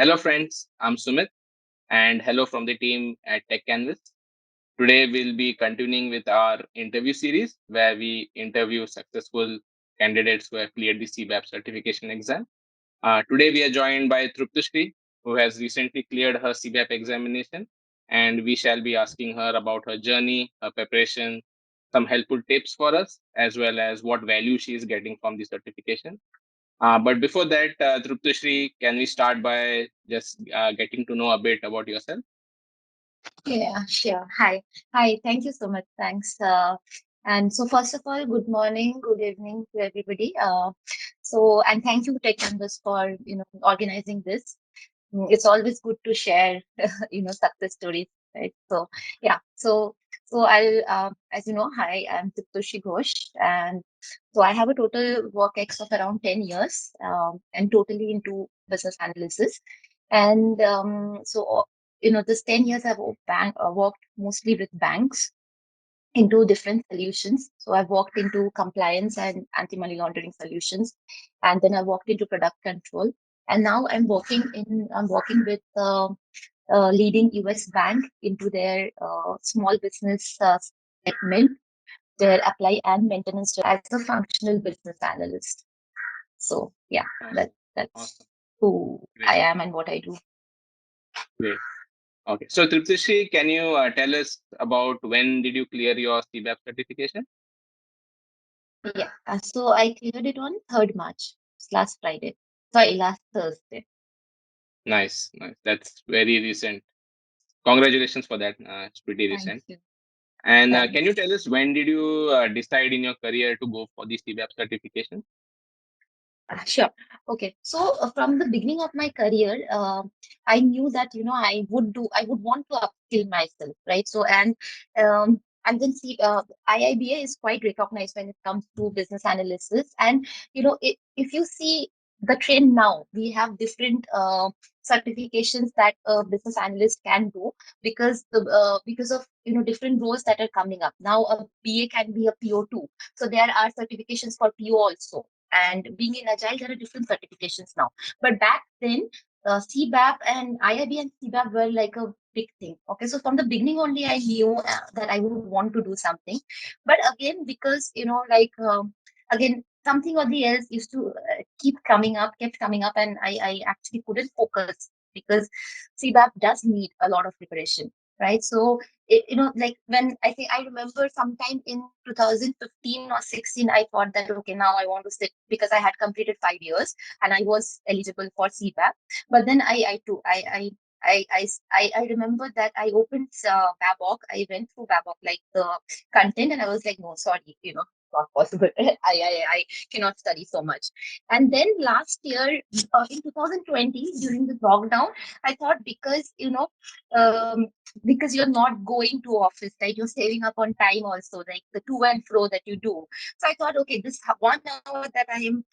Hello, friends. I'm Sumit, and hello from the team at Techcanvass. Today, we'll be continuing with our interview series where we interview successful candidates who have cleared the CBAP certification exam. Today, we are joined by Triptasree, who has recently cleared her CBAP examination, and we shall be asking her about her journey, her preparation, some helpful tips for us, as well as what value she is getting from the certification. But before that, Triptasree, can we start by just getting to know a bit about yourself? Yeah, sure. Hi. Hi. Thank you so much. Thanks. And so first of all, good morning, good evening to everybody. And thank you, Tech Canvas, for, organizing this. It's always good to share, success stories, right? As you know, hi, I'm Triptasree Ghosh, and so I have a total work ex of around 10 years, and totally into business analysis. And this 10 years I've worked mostly with banks into different solutions. So I've worked into compliance and anti-money laundering solutions, and then I worked into product control. And now I'm working with leading US bank into their small business segment, their apply and maintenance as a functional business analyst. So yeah, Awesome. that's Awesome. who I Great. am and what I do. Great. Okay. So, Triptasree, can you tell us about when did you clear your CBAP certification? Yeah. So I cleared it on 3rd March, last Friday. Sorry, last Thursday. Nice. Nice. That's very recent. Congratulations for that. It's pretty Thank recent. you. And can you Thanks. tell us when did you decide in your career to go for the CBAP certification? Sure. Okay. So from the beginning of my career, I knew that I would want to upskill myself, right? And then see, IIBA is quite recognized when it comes to business analysis. And if you see the trend now, we have different certifications that a business analyst can do because of different roles that are coming up. Now a BA can be a PO2, so there are certifications for PO also. And being in agile, there are different certifications now. But back then, CBAP and IIB and CBAP were like a big thing. Okay, so from the beginning only, I knew that I would want to do something. But again, because again, something or the else used to kept coming up, and I actually couldn't focus because CBAP does need a lot of preparation, right? So like when I remember sometime in 2015 or 16, I thought that, okay, now I want to sit because I had completed 5 years and I was eligible for CBAP. But then I remember that I opened Babok. I went through Babok, like the content, and I was like, no, sorry, not possible. I cannot study so much. And then last year, in 2020, during the lockdown, I thought um, because you're not going to office, right? You're saving up on time also, like the to and fro that you do. So I thought, okay, this 1 hour that I am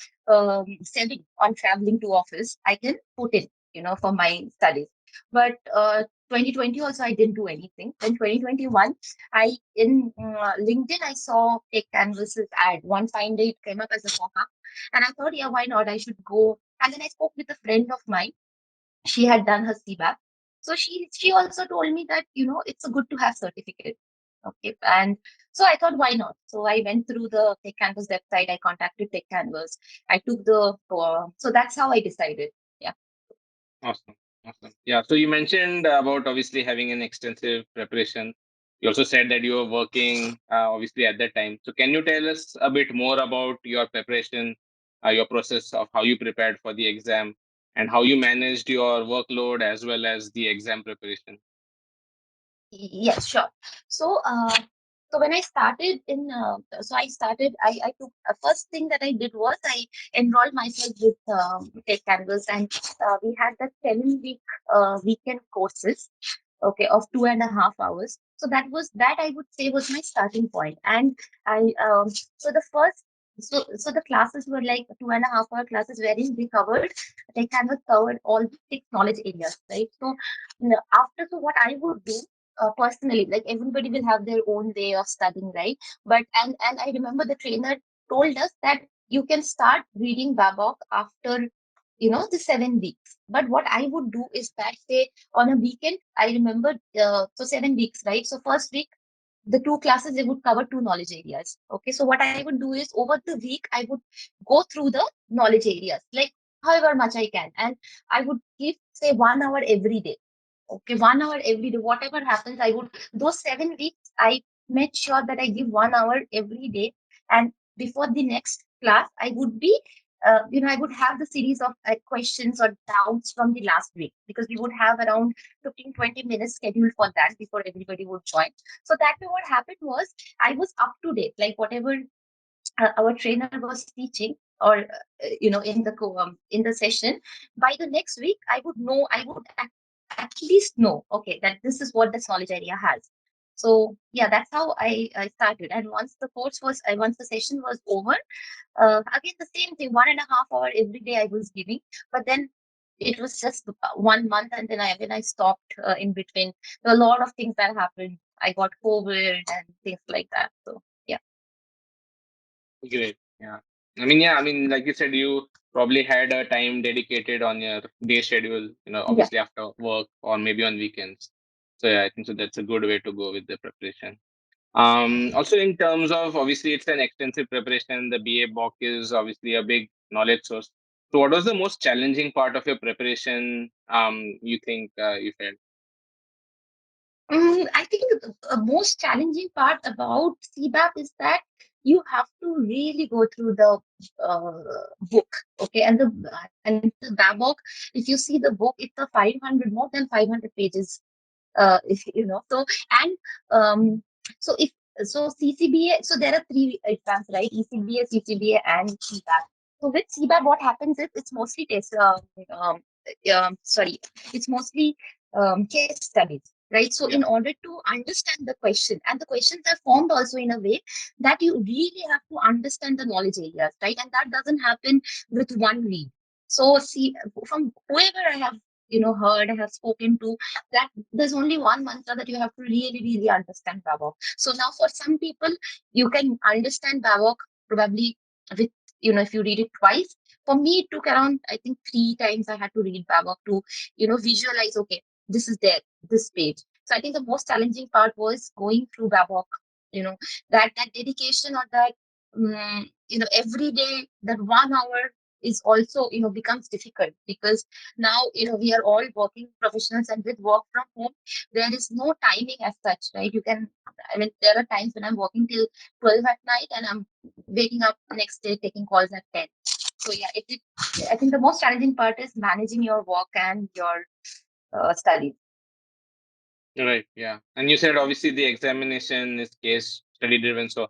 saving on traveling to office, I can put in, for my studies. But 2020 also I didn't do anything. Then 2021, I in LinkedIn I saw a Canvas's ad. One fine day it came up as a pop-up, and I thought, yeah, why not? I should go. And then I spoke with a friend of mine. She had done her CBAP. So she also told me that it's a good to have certificate. Okay, and so I thought, why not? So I went through the Tech Canvas website. I contacted Tech Canvas. I took the so that's how I decided. Yeah. Awesome. Awesome. Yeah. So you mentioned about obviously having an extensive preparation. You also said that you were working obviously at that time. So can you tell us a bit more about your preparation, your process of how you prepared for the exam and how you managed your workload as well as the exam preparation? Yes, sure. So, so when I started I took first thing that I did was I enrolled myself with Tech Canvas, and we had the 7-week weekend courses, okay, of 2.5 hours. So that I would say was my starting point. And I so the first so the classes were like 2.5 hour classes wherein we covered Tech Canvas covered all the 6 knowledge areas, right? So after, so what I would do personally, like everybody will have their own way of studying, right? But and I remember the trainer told us that you can start reading Babok after the 7 weeks. But what I would do is that, say, on a weekend, I remember, so 7 weeks, right? So first week, the two classes, they would cover two knowledge areas. Okay, so what I would do is over the week, I would go through the knowledge areas, like however much I can, and I would give, say, 1 hour every day. Okay, 1 hour every day. Whatever happens, I would, those 7 weeks, I made sure that I give 1 hour every day. And before the next class, I would be, I would have the series of questions or doubts from the last week, because we would have around 15-20 minutes scheduled for that before everybody would join. So that way, what happened was I was up to date, like whatever our trainer was teaching, or in the session. By the next week, I would know, I would at least know, okay, that this is what this knowledge area has. So yeah, that's how I started. And once the session was over, again the same thing, 1.5 hour every day I was giving. But then it was just 1 month, and then I stopped in between. There were a lot of things that happened. I got COVID and things like that. So yeah. Great. Yeah. I mean, like you said, you probably had a time dedicated on your day schedule, Yeah. obviously after work or maybe on weekends. So yeah, I think so that's a good way to go with the preparation. Also in terms of, obviously it's an extensive preparation. The BA book is obviously a big knowledge source. So what was the most challenging part of your preparation, you think, you felt? I think the most challenging part about CBAP is that you have to really go through the book, okay, and the BABOK. If you see the book, it's a 500 more than 500 pages, if so. And so if so CCBA, so there are three exams, right? ECBA, CCBA, and CBAP. So with CBAP, what happens is it's mostly sorry, it's mostly case studies, right? So in Yeah. order to understand the question, and the questions are formed also in a way that you really have to understand the knowledge areas, right? And that doesn't happen with one read. So see, from whoever I have heard, I have spoken to, that there's only one mantra that you have to really, really understand Babok. So now for some people, you can understand Babok probably with, if you read it twice. For me, it took around, I think, 3 times I had to read Babok to, visualize, okay, this is there, this page. So I think the most challenging part was going through Babok, that dedication, or that, every day, that 1 hour is also, becomes difficult, because now, we are all working professionals, and with work from home, there is no timing as such, right? I mean, there are times when I'm working till 12 at night, and I'm waking up next day taking calls at 10. So yeah, I think the most challenging part is managing your work and your studies. Right. Yeah. And you said obviously the examination is case study driven, so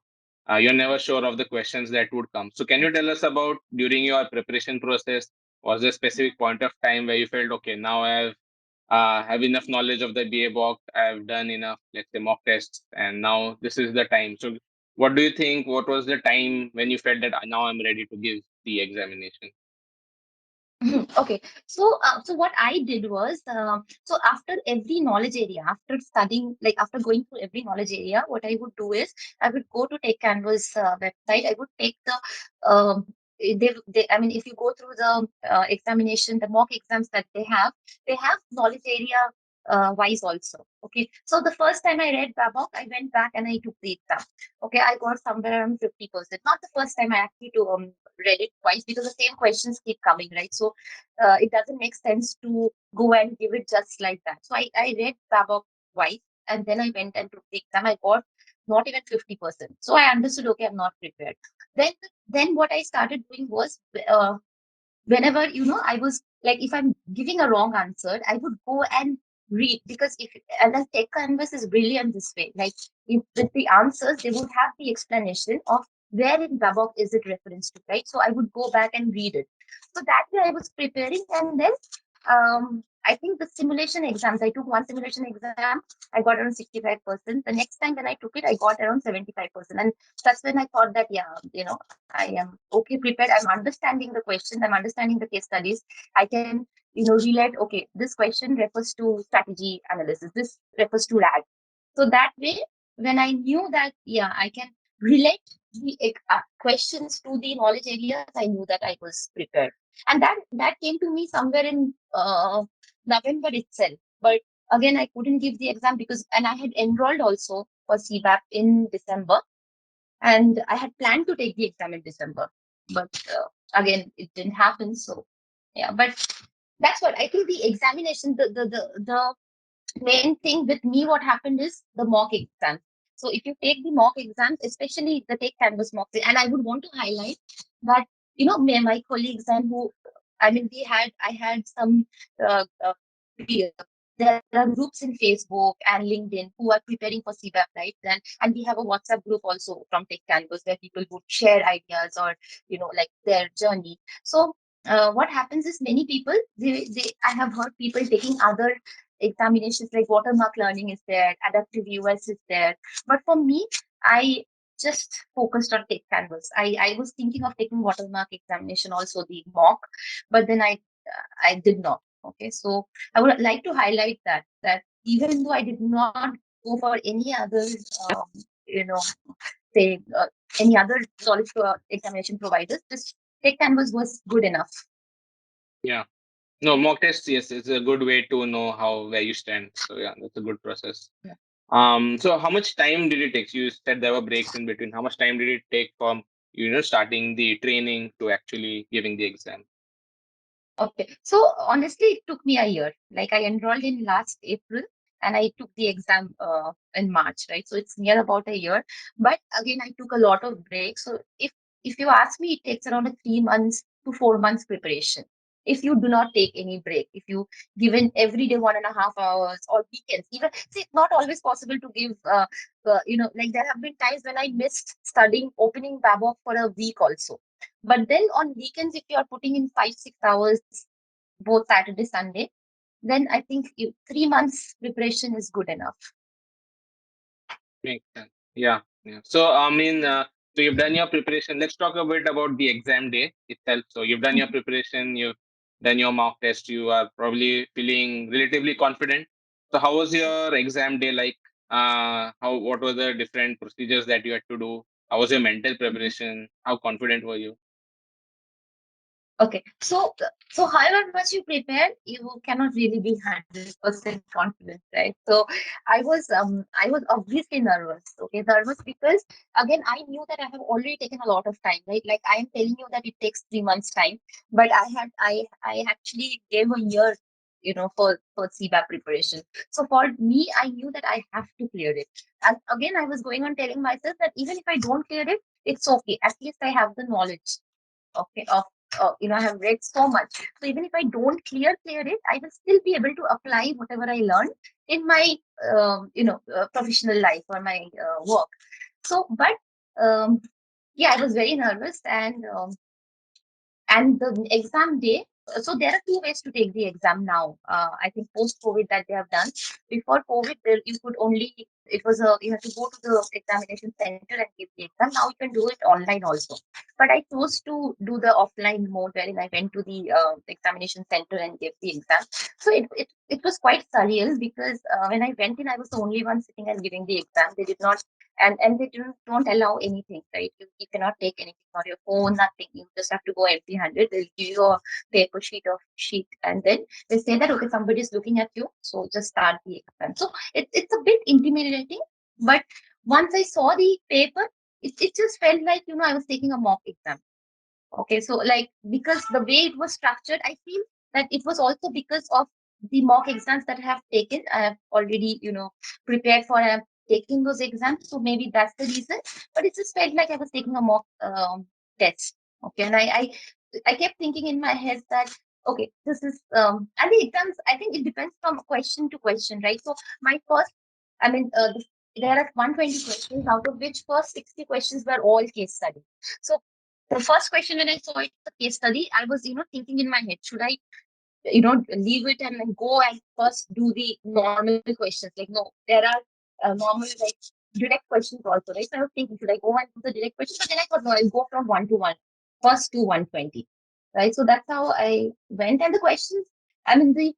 you're never sure of the questions that would come. So can you tell us about during your preparation process, was there a specific point of time where you felt, okay, now have enough knowledge of the BA box, I've done enough, let's say mock tests, and now this is the time. So what do you think? What was the time when you felt that now I'm ready to give the examination? Mhm. Okay, so what I did was, so after every knowledge area, after studying, like after going through every knowledge area, what I would do is I would go to Techcanvass website. I would take the, I mean, if you go through the examination, the mock exams that they have knowledge area wise also. Okay, so the first time I read Babok, I went back and I took the exam. Okay, I got somewhere around 50%. Not the first time I actually read it twice, because the same questions keep coming, right? So it doesn't make sense to go and give it just like that. So I read Babok twice, and then I went and took the exam. I got not even 50%. So I understood, okay, I'm not prepared. Then then what I started doing was, whenever, I was like, if I'm giving a wrong answer, I would go and read, because if and the tech canvas is brilliant this way, like, if with the answers they would have the explanation of where in Babok is it reference to, right? So I would go back and read it. So that way I was preparing. And then I think the simulation exams, I took one simulation exam, I got around 65%. The next time when I took it, I got around 75%. And that's when I thought that, yeah, I am okay prepared. I'm understanding the questions. I'm understanding the case studies. I can, relate. Okay, this question refers to strategy analysis. This refers to RAG. So that way, when I knew that, yeah, I can relate the questions to the knowledge areas, I knew that I was prepared. And that came to me somewhere in November itself. But again, I couldn't give the exam because, and I had enrolled also for CBAP in December, and I had planned to take the exam in December, but again, it didn't happen. So yeah, but that's what I think. The examination, the main thing with me, what happened is the mock exam. So if you take the mock exams, especially the take canvas mock, and I would want to highlight that, my colleagues, and who, I mean, I had some there are groups in Facebook and LinkedIn who are preparing for CBAP, right? And we have a WhatsApp group also from Tech Canvas where people would share ideas, or like their journey. So what happens is, many people, they I have heard people taking other examinations, like watermark learning is there, adaptive US is there. But for me, I just focused on Take Canvas. I was thinking of taking watermark examination also, the mock, but then I did not. Okay, so I would like to highlight that even though I did not go for any other, um, you know, say any other knowledge examination providers, this Take Canvas was good enough. Yeah. No, mock tests, yes, it's a good way to know how where you stand. So yeah, that's a good process. So how much time did it take? You said there were breaks in between. How much time did it take from starting the training to actually giving the exam? Okay. So honestly, it took me a year. Like, I enrolled in last April and I took the exam in March, right? So it's near about a year. But again, I took a lot of breaks. So if you ask me, it takes around a 3 months to 4 months preparation. If you do not take any break, if you given every day 1.5 hours, or weekends, even, see, it's not always possible to give. Like, there have been times when I missed studying opening Babok for a week also. But then on weekends, if you are putting in 5-6 hours, both Saturday, Sunday, then I think 3 months preparation is good enough. Makes sense. Yeah, yeah. So I mean, so you've done your preparation. Let's talk a bit about the exam day itself. So you've done your preparation. You've done your mock test. You are probably feeling relatively confident. So how was your exam day like? What were the different procedures that you had to do? How was your mental preparation? How confident were you? Okay, so however much you prepare, you cannot really be 100% confident, right? So I was obviously nervous. Okay, nervous because, again, I knew that I have already taken a lot of time, right? Like, I am telling you that it takes 3 months time, but I actually gave a year, for CBAP preparation. So for me, I knew that I have to clear it. And again, I was going on telling myself that even if I don't clear it, it's okay. At least I have the knowledge. Okay, of I have read so much, so even if I don't clear it, I will still be able to apply whatever I learned in my professional life or my work. So, but yeah, I was very nervous, and the exam day, so there are two ways to take the exam now. I think post COVID that they have done. Before COVID, you could only, it was a, you have to go to the examination center and give the exam. Now you can do it online also. But I chose to do the offline mode, wherein I went to the examination center and gave the exam. So it was quite surreal because when I went in, I was the only one sitting and giving the exam. They did not, and they don't allow anything, right? You cannot take anything on your phone, nothing. You just have to go empty handed. They'll give you a paper sheet, and then they say that, okay, somebody is looking at you, so just start the exam. So it's a bit intimidating, but once I saw the paper, it just felt like, I was taking a mock exam. Okay, so, like, because the way it was structured, I feel that it was also because of the mock exams that I have taken. I have already, prepared for, taking those exams. So maybe that's the reason. But it just felt like I was taking a mock test. Okay, and I kept thinking in my head that, okay, this is and the exams. I think it depends from question to question, right? So my first, I mean, there are 120 questions, out of which first 60 questions were all case study. So the first question when I saw it, the case study, I was, thinking in my head, should I, leave it and then go and first do the normal questions? Like, no, there are normal, like, direct questions also, right? So I was thinking, should I go and do the direct questions? But then I thought, no, I'll go from one to one, first to 120, right? So that's how I went. And the questions, I mean, the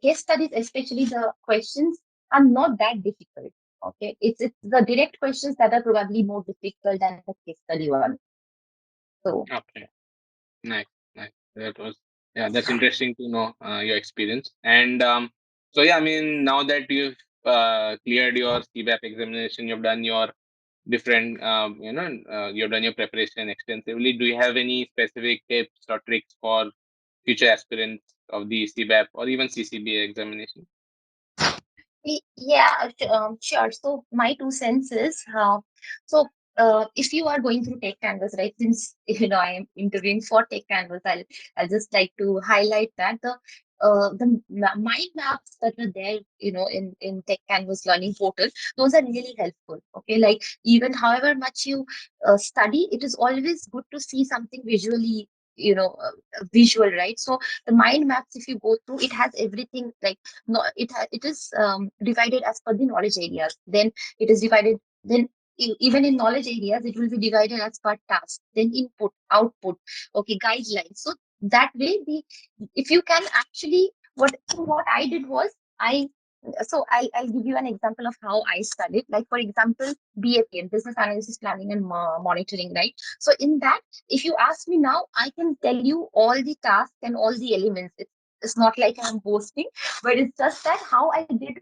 case studies, especially the questions, are not that difficult. Okay, it's the direct questions that are probably more difficult than the case study one. So Okay, nice, nice. That was, yeah, that's interesting to know your experience. And so yeah, I mean, now that you've cleared your CBAP examination, you've done your different, you've done your preparation extensively. Do you have any specific tips or tricks for future aspirants of the CBAP or even CCBA examination? Yeah, sure. So my 2 cents is so if you are going through Tech Canvas, right? Since I am interviewing for Tech Canvas, I'll just like to highlight that the mind maps that are there, in Tech Canvas learning portal, those are really helpful. Okay, like even however much you study, it is always good to see something visually. Visual, right? So the mind maps, if you go through, it has everything like no, it is divided as per the knowledge areas. Then it is divided. Then even in knowledge areas, it will be divided as per task. Then input, output, okay, guidelines. So that way, the if you can actually what I did was I'll give you an example of how I studied. Like for example, BAP, business analysis planning and monitoring, right? So in that, if you ask me now, I can tell you all the tasks and all the elements. It's not like I'm boasting, but it's just that how I did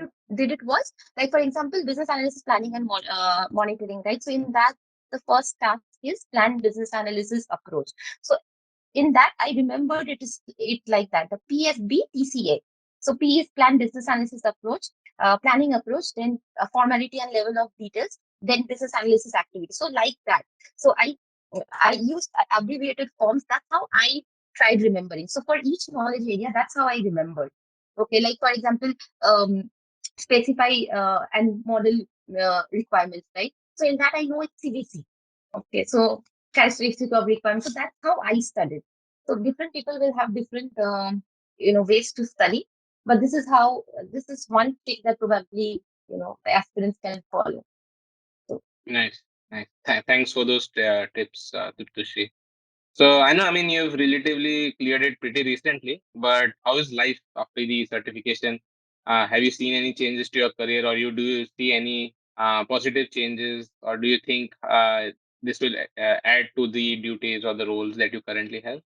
it was like for example, business analysis planning and monitoring, right? So in that, the first task is plan business analysis approach. So in that, I remembered it like that, the PFB TCA. So P is plan business analysis approach, planning approach, then formality and level of details, then business analysis activity. So like that. So I used abbreviated forms. That's how I tried remembering. So for each knowledge area, that's how I remembered. Okay, like for example, um, specify and model requirements, right? So in that, I know it's CVC. Okay, so characteristic of requirements. So that's how I studied. So different people will have different, ways to study. But this is one trick that probably, the aspirants can follow. So, Nice, nice. Thanks for those tips, Triptasree. So I know, I mean, you've relatively cleared it pretty recently, but how is life after the certification? Have you seen any changes to your career, or do you see any positive changes, or do you think this will add to the duties or the roles that you currently have?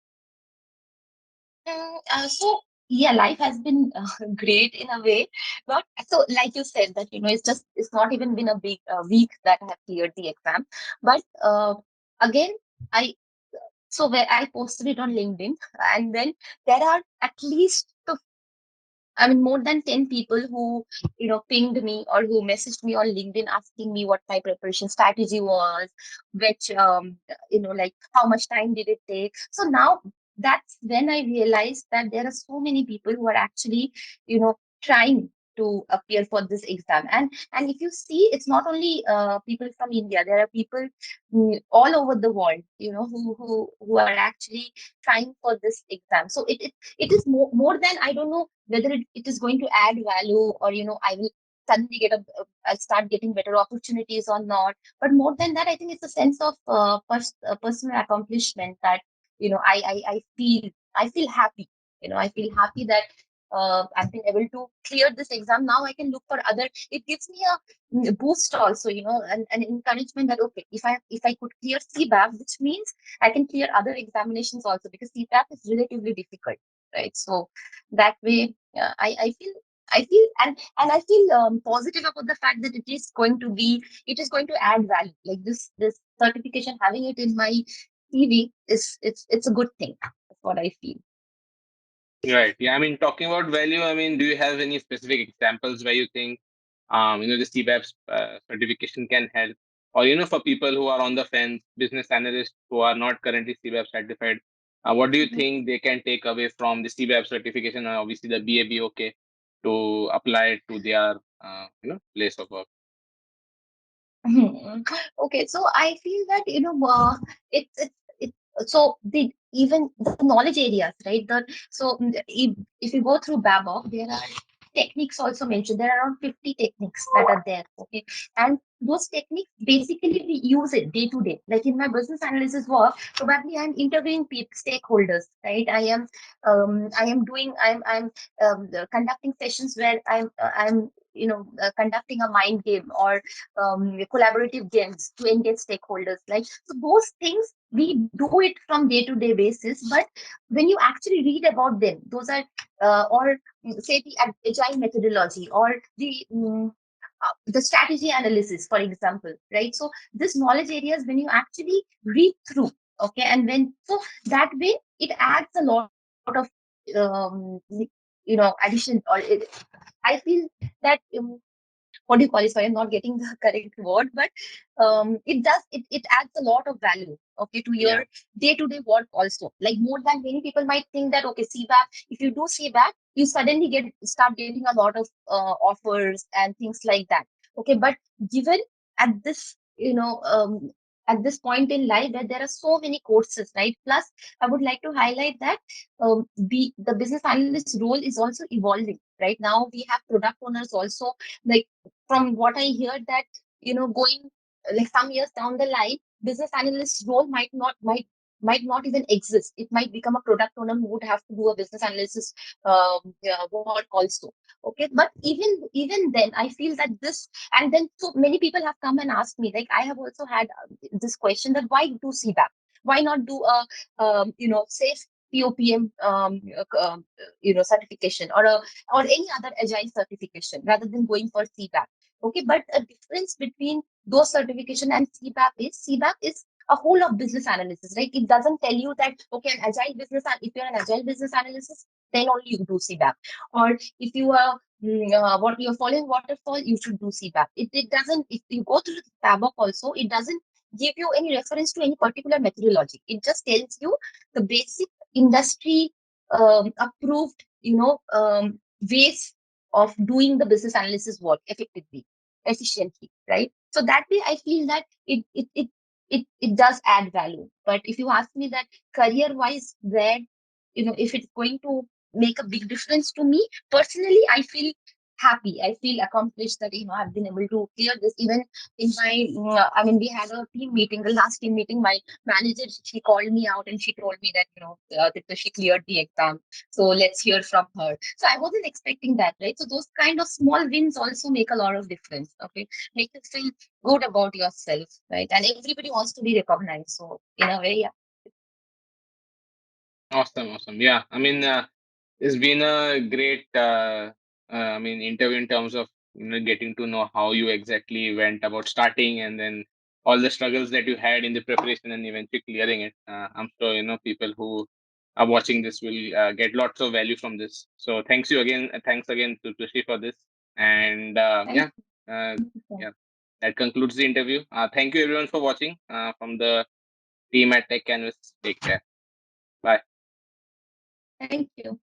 so yeah, life has been great in a way. But so, like you said, that it's not even been a big week that I have cleared the exam. But again, I so where I posted it on LinkedIn, and then there are at least I mean, more than 10 people who, pinged me or who messaged me on LinkedIn asking me what my preparation strategy was, which, like how much time did it take. So now that's when I realized that there are so many people who are actually, trying to appear for this exam. And if you see, it's not only people from India, there are people all over the world, who are actually trying for this exam. So it is more than I don't know whether it is going to add value or I will suddenly I'll start getting better opportunities or not. But more than that, I think it's a sense of personal accomplishment that I feel happy. I feel happy that I've been able to clear this exam. Now I can look for other. It gives me a boost also, and an encouragement that okay, if I could clear CBAP, which means I can clear other examinations also because CBAP is relatively difficult, right? So that way, I feel and I feel positive about the fact that it is going to add value. Like this certification, having it in my CV it's a good thing. That's what I feel. Right. Yeah. I mean, talking about value, I mean, do you have any specific examples where you think, the CBAP certification can help, or for people who are on the fence, business analysts who are not currently CBAP certified, what do you think they can take away from the CBAP certification and obviously the BAB, okay, to apply it to their, place of work? Mhm. Okay, so I feel that it so the even the knowledge areas, right? If you go through Babok, there are techniques also mentioned. There are around 50 techniques that are there. Okay, and those techniques basically we use it day to day. Like in my business analysis work, probably I'm interviewing people, stakeholders, right? I am doing I'm conducting sessions where I'm conducting a mind game or collaborative games to engage stakeholders. Like, so those things we do it from day-to-day basis, but when you actually read about them, those are or say the agile methodology or the strategy analysis, for example, right? So this knowledge areas, when you actually read through, okay, and when so that way it adds a lot of um, addition, or I feel that what do you call it? Sorry, I'm not getting the correct word, but it adds a lot of value, okay, to your Yeah. day-to-day work also. Like, more than many people might think that, okay, CBAP, if you do CBAP, you suddenly start getting a lot of offers and things like that. Okay, but given at this, at this point in life where there are so many courses, right? Plus, I would like to highlight that the business analyst role is also evolving. Right now, we have product owners also, like, from what I hear, that going like some years down the line, business analyst role might not even exist. It might become a product owner who would have to do a business analysis work also. Okay, but even then, I feel that this, and then so many people have come and asked me, like, I have also had this question, that why do CBAP? Why not do a safe POPM certification, or any other agile certification, rather than going for CBAP? Okay, but a difference between those certification and CBAP is a whole of business analysis, right? It doesn't tell you that, okay, if you're an agile business analyst, then only you do CBAP, or if you are what you're following waterfall, you should do CBAP. It doesn't. If you go through the tabok also, it doesn't give you any reference to any particular methodology. It just tells you the basic industry approved, ways of doing the business analysis work effectively, efficiently, right? So that way, I feel that it does add value. But if you ask me that career wise, where, if it's going to make a big difference to me personally, I feel happy. I feel accomplished that I've been able to clear this. Even in my, I mean, we had a team meeting, the last team meeting. My manager, she called me out and she told me that that she cleared the exam. So let's hear from her. So I wasn't expecting that, right? So those kind of small wins also make a lot of difference. Okay, make you feel good about yourself, right? And everybody wants to be recognized. So in a way, yeah. Awesome. Awesome. Yeah. I mean, it's been a great, interview in terms of getting to know how you exactly went about starting, and then all the struggles that you had in the preparation and eventually clearing it. I'm sure people who are watching this will get lots of value from this. So thanks you again. Thanks again to Tushi for this. And Thank uh, you. yeah, that concludes the interview. Thank you everyone for watching. From the team at Tech Canvas. Take care. Bye. Thank you.